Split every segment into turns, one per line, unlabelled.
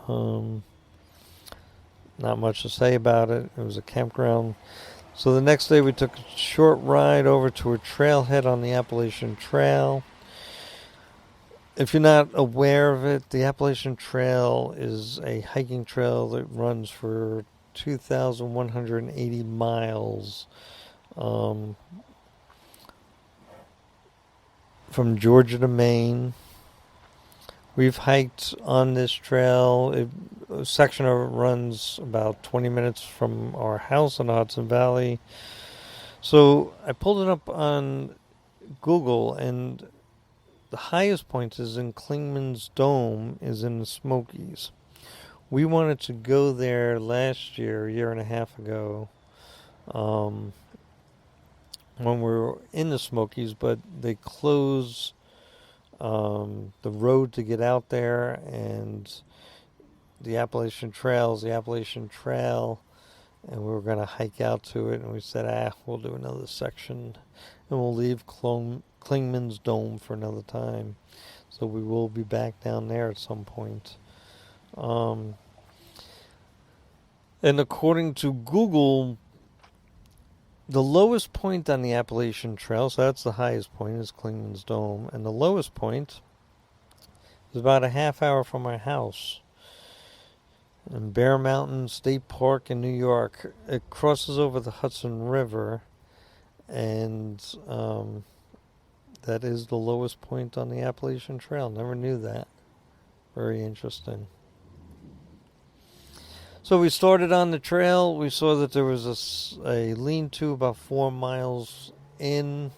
Not much to say about it. It was a campground. So the next day we took a short ride over to a trailhead on the Appalachian Trail. If you're not aware of it, the Appalachian Trail is a hiking trail that runs for 2,180 miles from Georgia to Maine. We've hiked on this trail. A section of it runs about 20 minutes from our house in the Hudson Valley. So I pulled it up on Google, and the highest point is in Clingman's Dome, is in the Smokies. We wanted to go there last year, a year and a half ago, when we were in the Smokies, but they closed the road to get out there, and the Appalachian Trail, and we were going to hike out to it, and we said, we'll do another section, and we'll leave Clingman's Dome for another time. So we will be back down there at some point. And according to Google, the lowest point on the Appalachian Trail, so that's the highest point, is Clingman's Dome, and the lowest point is about a half hour from my house in Bear Mountain State Park in New York. It crosses over the Hudson River, and that is the lowest point on the Appalachian Trail. Never knew that. Very interesting. So we started on the trail. We saw that there was a lean-to about 4 miles in.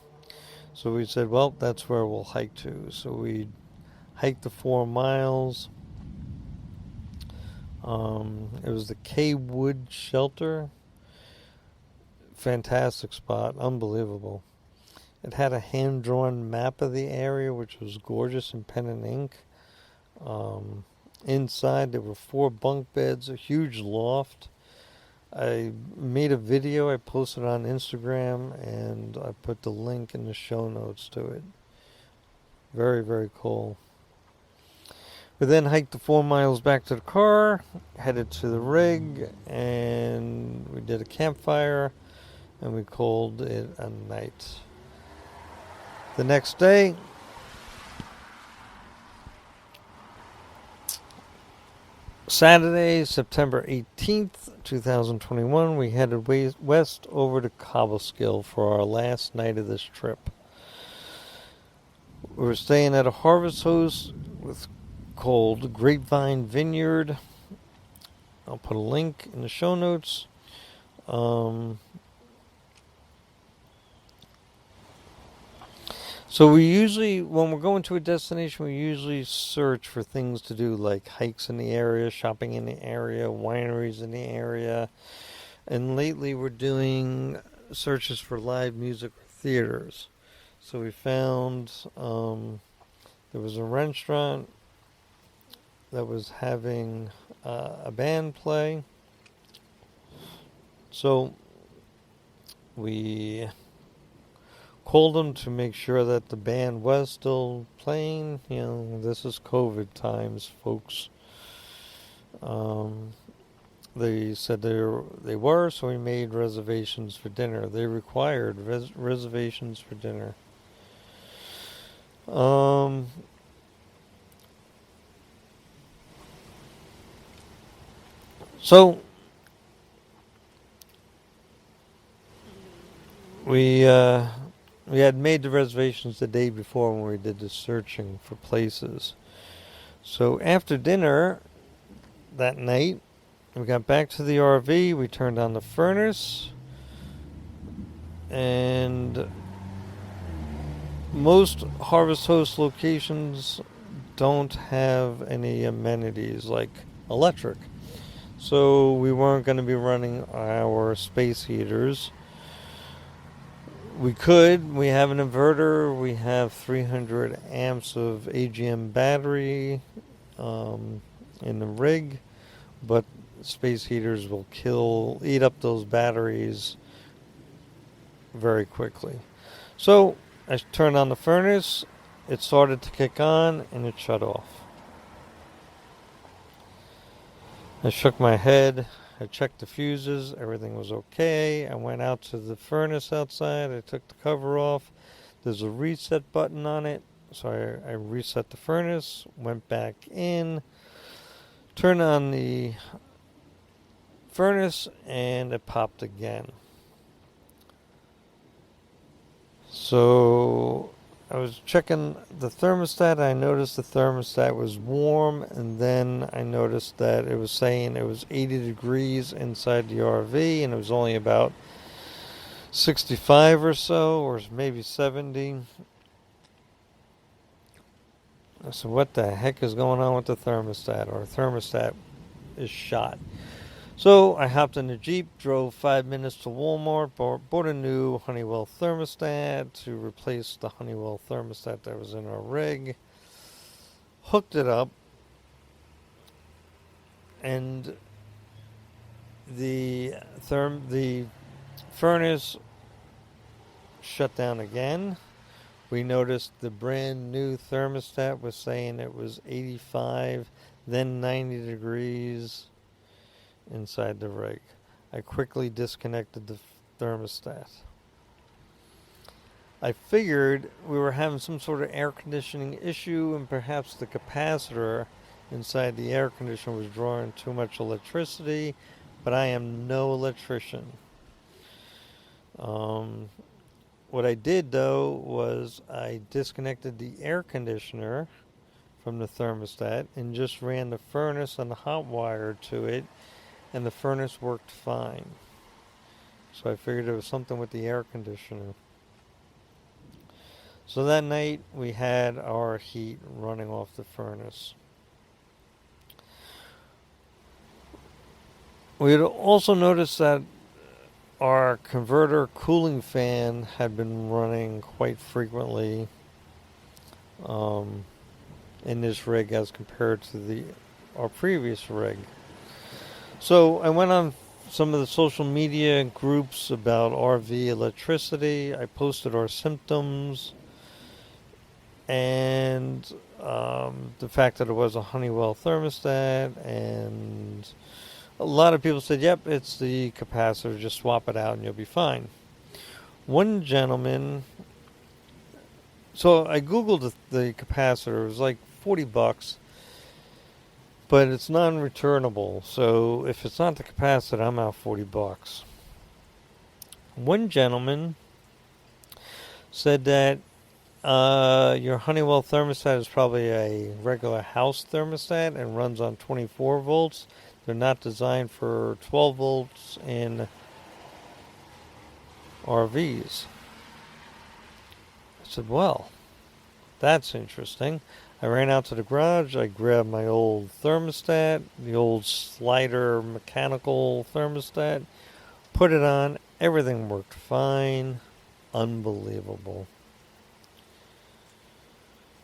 So we said, well, that's where we'll hike to. So we hiked the 4 miles. It was the K Wood Shelter. Fantastic spot. Unbelievable. It had a hand-drawn map of the area, which was gorgeous in pen and ink. Inside, there were 4 bunk beds, a huge loft. I made a video. I posted it on Instagram, and I put the link in the show notes to it. Very, very cool. We then hiked the 4 miles back to the car, headed to the rig, and we did a campfire, and we called it a night. The next day, Saturday, September 18th, 2021, we headed west over to Cobleskill for our last night of this trip. We were staying at a harvest house called Grapevine Vineyard. I'll put a link in the show notes. So we usually, when we're going to a destination, we usually search for things to do, like hikes in the area, shopping in the area, wineries in the area. And lately we're doing searches for live music or theaters. So we found there was a restaurant that was having a band play. So we called them to make sure that the band was still playing. You know, this is COVID times, folks. They said they were, so we made reservations for dinner. They required reservations for dinner. So we had made the reservations the day before when we did the searching for places. So after dinner that night, we got back to the RV, we turned on the furnace, and most Harvest Host locations don't have any amenities like electric. So we weren't going to be running our space heaters. We have an inverter, we have 300 amps of AGM battery in the rig, but space heaters will eat up those batteries very quickly. So I turned on the furnace, it started to kick on, and it shut off. I shook my head. I checked the fuses. Everything was okay. I went out to the furnace outside. I took the cover off. There's a reset button on it. So I reset the furnace, went back in, turned on the furnace, and it popped again. So I was checking the thermostat. I noticed the thermostat was warm, and then I noticed that it was saying it was 80 degrees inside the RV, and it was only about 65 or so, or maybe 70. I said, what the heck is going on with the thermostat? Our thermostat is shot. So I hopped in the Jeep, drove 5 minutes to Walmart, bought a new Honeywell thermostat to replace the Honeywell thermostat that was in our rig, hooked it up, and the furnace shut down again. We noticed the brand new thermostat was saying it was 85, then 90 degrees inside the rig. I quickly disconnected the thermostat. I figured we were having some sort of air conditioning issue, and perhaps the capacitor inside the air conditioner was drawing too much electricity, but I am no electrician. What I did, though, was I disconnected the air conditioner from the thermostat and just ran the furnace and the hot wire to it, and the furnace worked fine. So I figured it was something with the air conditioner. So that night we had our heat running off the furnace. We had also noticed that our converter cooling fan had been running quite frequently in this rig as compared to our previous rig. So I went on some of the social media groups about RV electricity. I posted our symptoms and the fact that it was a Honeywell thermostat, and a lot of people said, yep, it's the capacitor, just swap it out and you'll be fine. One gentleman, so I Googled the capacitor, it was like $40, but it's non-returnable, so if it's not the capacitor, I'm out $40. One gentleman said that your Honeywell thermostat is probably a regular house thermostat and runs on 24 volts. They're not designed for 12 volts in RVs. I said, well, that's interesting. I ran out to the garage. I grabbed my old thermostat, the old slider mechanical thermostat, put it on. Everything worked fine. Unbelievable.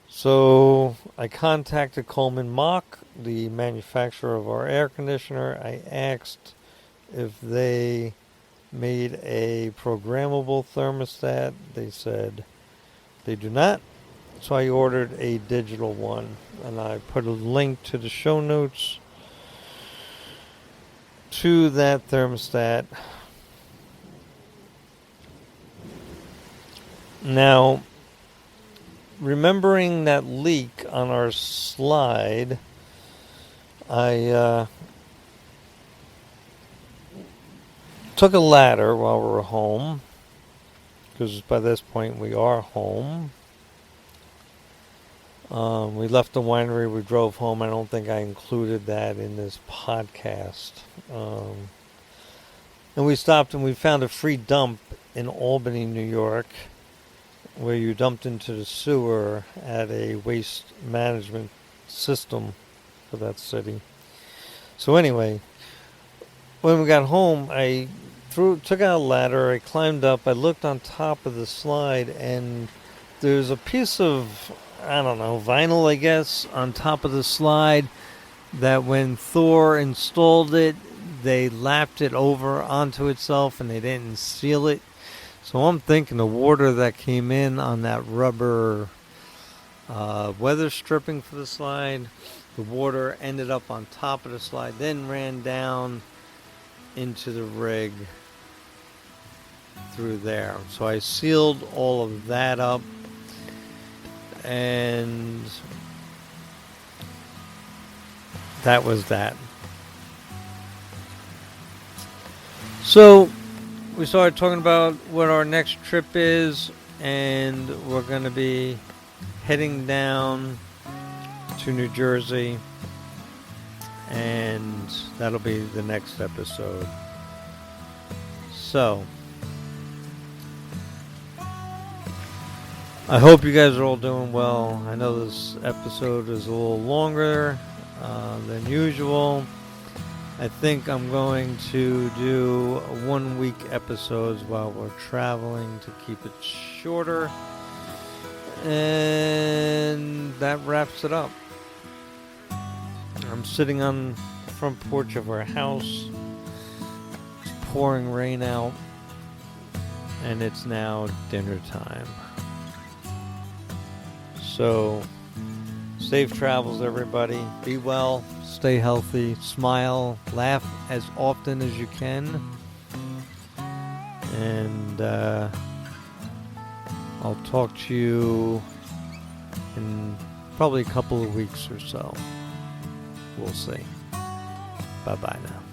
So I contacted Coleman Mach, the manufacturer of our air conditioner. I asked if they made a programmable thermostat. They said they do not. So I ordered a digital one, and I put a link to the show notes to that thermostat. Now, remembering that leak on our slide, I took a ladder while we were home, because by this point we are home. We left the winery, we drove home. I don't think I included that in this podcast. And we stopped and we found a free dump in Albany, New York, where you dumped into the sewer at a waste management system for that city. So anyway, when we got home, I took out a ladder, I climbed up, I looked on top of the slide, and there's a piece of, I don't know, vinyl, I guess, on top of the slide that when Thor installed it, they lapped it over onto itself and they didn't seal it. So I'm thinking the water that came in on that rubber weather stripping for the slide the water ended up on top of the slide, then ran down into the rig through there. So I sealed all of that up, and that was that. So we started talking about what our next trip is, and we're going to be heading down to New Jersey, and that'll be the next episode. So I hope you guys are all doing well. I know this episode is a little longer than usual. I think I'm going to do 1 week episodes while we're traveling to keep it shorter. And that wraps it up. I'm sitting on the front porch of our house. It's pouring rain out, and it's now dinner time. So, safe travels, everybody. Be well, stay healthy, smile, laugh as often as you can. And I'll talk to you in probably a couple of weeks or so. We'll see. Bye-bye now.